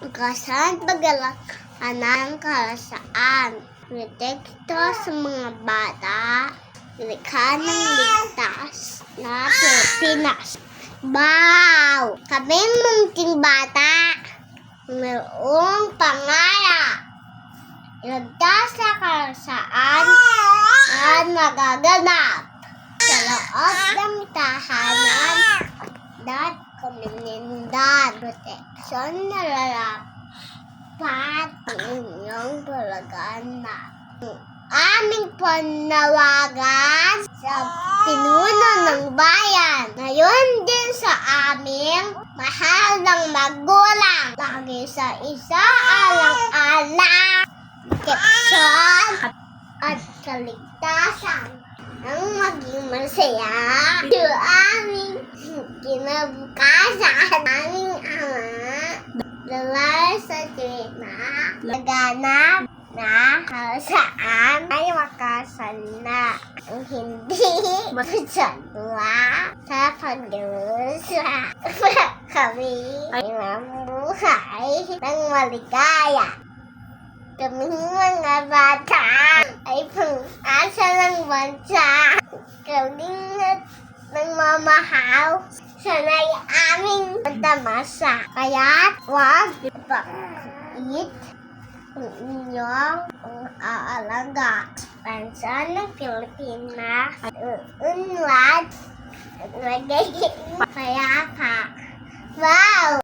Kasan paggalak ng kalasaan. Protekto sa mga bata. Likha ng ligtas na Pilipinas. Wow! Kami munting bata. Mayroong pangarap. Iligtas sa kalasaan at magaganap sa loob ng tahanan at komunidad. Proteksyon na lalapat ng inyong palaganap. Aming panawagan sa pinuno ng bayan. Ngayon din sa aming mahal ng magulang. Lagi sa isa alang-alang. Proteksyon at kaligtasan ang maging masaya. Sa aming kinabukasan, aming ama, lalay sa na laganap na saan ay makasana ang hindi masadwa sa pagdusa. Kami ay mamuhay ng maligaya. Kaming mga bata ay pang-asa ng bansa. Kaming nagmamahal, sana'y aming tamasa. Kaya't huwag ipakit ang inyong aalaga. Bansa ng Pilipinas at unlad at magiging payapa. Wow!